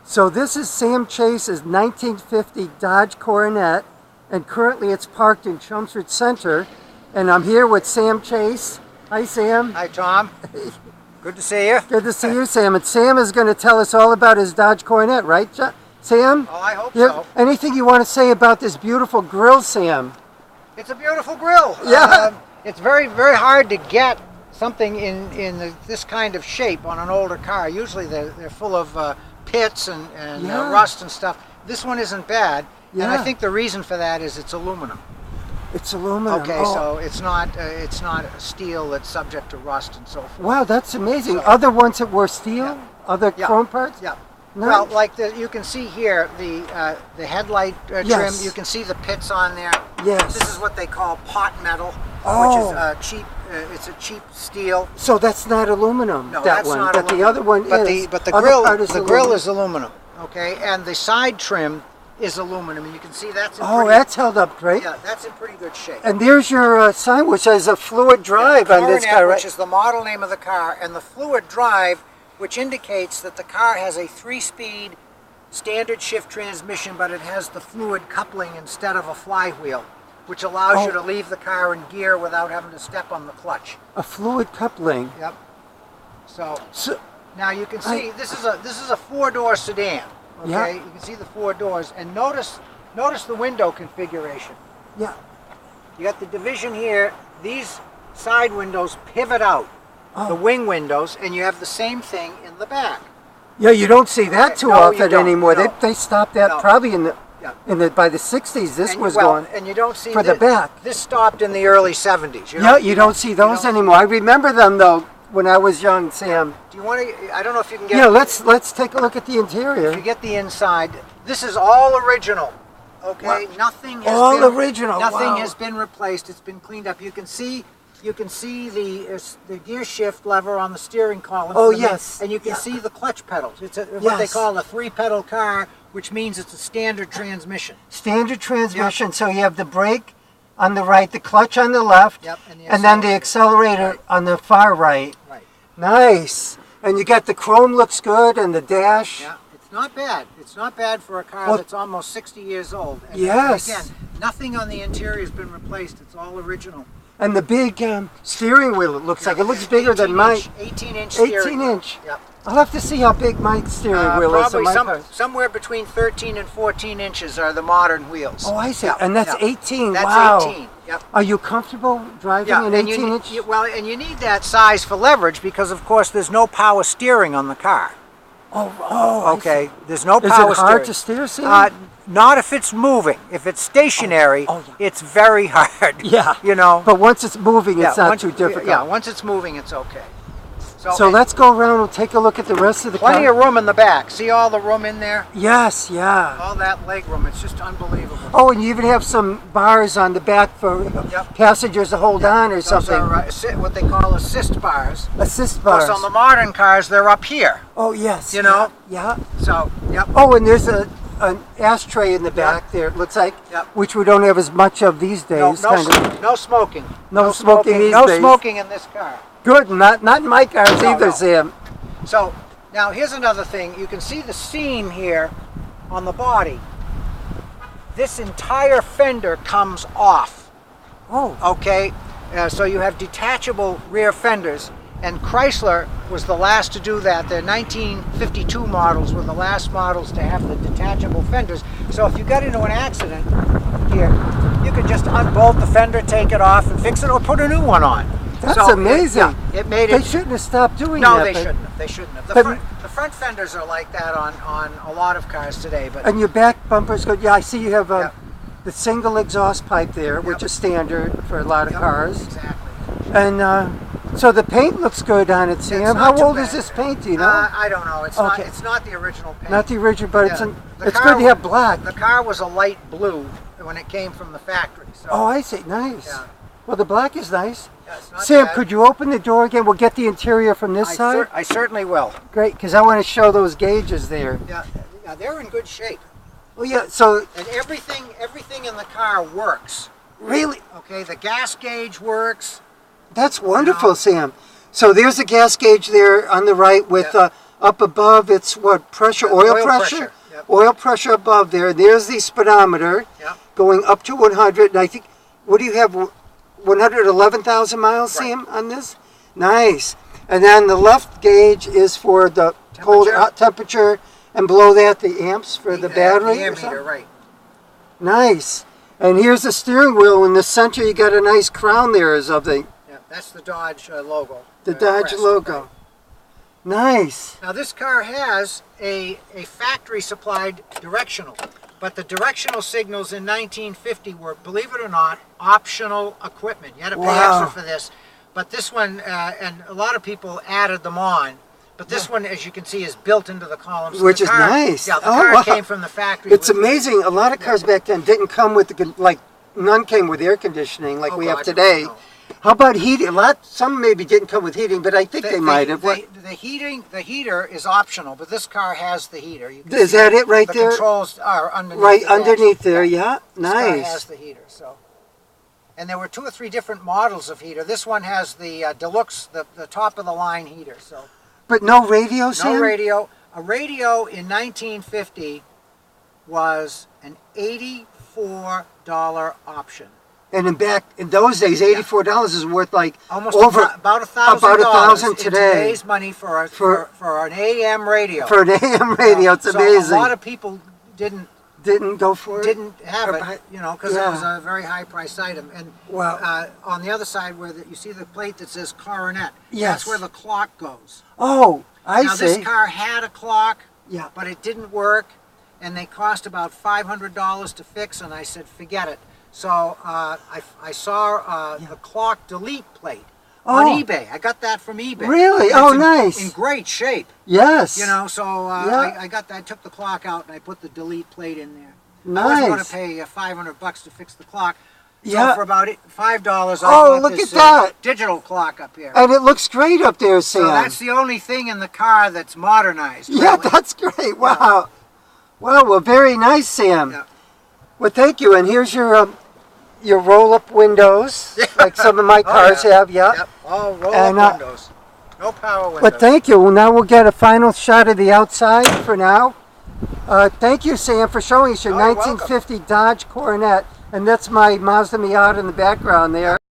So this is Sam Chase's 1950 Dodge Coronet, and currently it's parked in Chelmsford Center. And I'm here with Sam Chase. Hi, Sam. Hi, Tom. Good to see you. Good to see you, Sam. And Sam is going to tell us all about his Dodge Coronet, right, Sam? Oh, I hope so. Anything you want to say about this beautiful grill, Sam? It's a beautiful grill. Yeah. It's very, very hard to get something in this kind of shape on an older car. Usually they're full of pits and rust and stuff. This one isn't bad, and I think the reason for that is it's aluminum. It's aluminum. Okay, so it's not steel that's subject to rust and so forth. Wow, that's amazing. So, other ones that were steel, other chrome parts. Yeah. Nice. Well, like you can see here, the headlight trim. You can see the pits on there. Yes. This is what they call pot metal, which is cheap. It's a cheap steel. So that's not aluminum. No, that that's one. not But aluminum. the other one is. But the other grill is aluminum. Okay, and the side trim is aluminum, and you can see that's in that's held up great. Yeah, that's in pretty good shape. And there's your sign, which has a fluid drive on this car, right? Which is the model name of the car, and the fluid drive, which indicates that the car has a 3-speed standard shift transmission, but it has the fluid coupling instead of a flywheel, which allows you to leave the car in gear without having to step on the clutch. A fluid coupling. Yep. So now you can see this is a 4-door sedan. Okay, Yeah. you can see the 4 doors, and notice the window configuration. Yeah. You got the division here. These side windows pivot out, the wing windows, and you have the same thing in the back. Yeah, you don't see that too often anymore. No. They stopped that probably by the 60s. This was going. And you don't see for the back. This stopped in the early 70s. You don't see those anymore. I remember them though when I was young, Sam. Do you want to? I don't know if you can get. Yeah, let's take a look at the interior. If you get the inside, this is all original. Okay, nothing has original. Nothing has been replaced. It's been cleaned up. You can see the gear shift lever on the steering column. Oh yes. And you can see the clutch pedals. It's what they call a 3-pedal car, which means it's a standard transmission. Standard transmission. Yep. So you have the brake on the right, the clutch on the left, and then the accelerator on the far right. Right. Nice. And you got the chrome looks good, and the dash. Yeah, it's not bad. It's not bad for a car that's almost 60 years old. And yes. Again, nothing on the interior has been replaced. It's all original. And the big steering wheel, it looks like. It looks bigger than mine. 18-inch steering wheel. 18-inch. Yep. I'll have to see how big my steering wheel is. Probably somewhere between 13 and 14 inches are the modern wheels. Oh, I see. Yep. And that's 18. That's wow. 18. Yep. Are you comfortable driving an 18-inch? Well, and you need that size for leverage because, of course, there's no power steering on the car. Oh, okay. There's no power steering. Is it hard to steer, Sam? Not if it's moving. If it's stationary, it's very hard. Yeah. You know. But once it's moving, it's not too difficult. Yeah, once it's moving, it's okay. So let's go around and take a look at the rest of the car. Plenty of room in the back. See all the room in there? Yes, yeah. All that leg room. It's just unbelievable. Oh, and you even have some bars on the back for passengers to hold on or something. Those are what they call assist bars. Assist bars. Of course, on the modern cars, they're up here. Oh, yes. You know? Yeah. So, Oh, and there's an ashtray in the back there, it looks like, which we don't have as much of these days. No smoking. No smoking these days. No smoking in this car. Good, not in my cars either, Sam. So, now here's another thing. You can see the seam here on the body. This entire fender comes off. Oh. Okay, so you have detachable rear fenders, and Chrysler was the last to do that. Their 1952 models were the last models to have the detachable fenders. So if you got into an accident here, you could just unbolt the fender, take it off, and fix it, or put a new one on. That's amazing. It made it. They shouldn't have stopped doing that. No, they shouldn't have. They shouldn't have. The front fenders are like that on a lot of cars today. But and your back bumper's good. Yeah, I see you have the single exhaust pipe there, which is standard for a lot of cars. Exactly. And so the paint looks good on it, Sam. How old is this paint? Do you know? I don't know. It's not. It's not the original paint. Not the original, but it's good to have black. The car was a light blue when it came from the factory. So. Oh, I see. Nice. Yeah. Well, the black is nice. Yeah, it's not Sam, bad. could you open the door again? We'll get the interior from this side. I certainly will. Great, because I want to show those gauges there. Yeah, they're in good shape. Well, yeah. So and everything in the car works. Really? Okay. The gas gauge works. That's wonderful, Sam. So there's a gas gauge there on the right with Up above, it's what, pressure, oil pressure? Yep. Oil pressure above there. There's the speedometer Yep. going up to 100. And I think, what do you have, 111,000 miles, Right. Sam, on this? Nice. And then the left gauge is for the cold hot temperature, and below that the amps for the battery. The or ammeter, something? right. Nice. And here's the steering wheel. In the center, you got a nice crown there is of the Yeah, that's the Dodge logo. Dodge crest, logo. right. Nice. Now this car has a factory supplied directional, but the directional signals in 1950 were, believe it or not, optional equipment. You had to pay Wow. extra for this, but this one, and a lot of people added them on, but this one, as you can see, is built into the columns. So Which the is car, nice. Yeah, the Oh, car wow. came from the factory. It's with- amazing. A lot of cars back then didn't come with like none came with air conditioning like Oh, we have God, today. no. How about heating? Some maybe didn't come with heating, but I think they might have. What? The heater is optional, but this car has the heater. You can Is see that it right the there? controls are underneath. Right the dash. underneath there, yeah. This car has Nice. the heater, so. And there were 2 or 3 different models of heater. This one has the deluxe, the top of the line heater. So But no radio, Sam? no radio. A radio in 1950 was an $84 option. And in those days, $84 is worth like Almost over about $1,000. about $1,000 in today. today's money for an AM radio. For an AM radio. It's so amazing. a lot of people didn't go for it. didn't have Or it, buy- because it Yeah. was a very high-priced item. And Wow. on the other side, where you see the plate that says Coronet, Yes. that's where the clock goes. Oh, I Now, see. this car had a clock, Yeah. but it didn't work, and they cost about $500 to fix, and I said, forget it. So I saw the clock delete plate on Oh. eBay. I got that from eBay. Really? And Oh, it's nice. In great shape. Yes. So Yeah. I got that. I took the clock out and I put the delete plate in there. I Nice. wasn't going to pay $500 to fix the clock. So Yeah. for about $5, I Oh, bought look this at that. digital clock up here. And it looks great up there, Sam. So that's the only thing in the car that's modernized. Yeah, really. that's great. Wow. Wow, well, very nice, Sam. Yeah. Well, thank you. And here's your roll-up windows, like some of my cars have. Yeah. Yep. All roll And, up windows. No power windows. But thank you. Well, now we'll get a final shot of the outside for now. Thank you, Sam, for showing us your Oh, you're welcome. 1950 Dodge Coronet. And that's my Mazda Miata in the background there.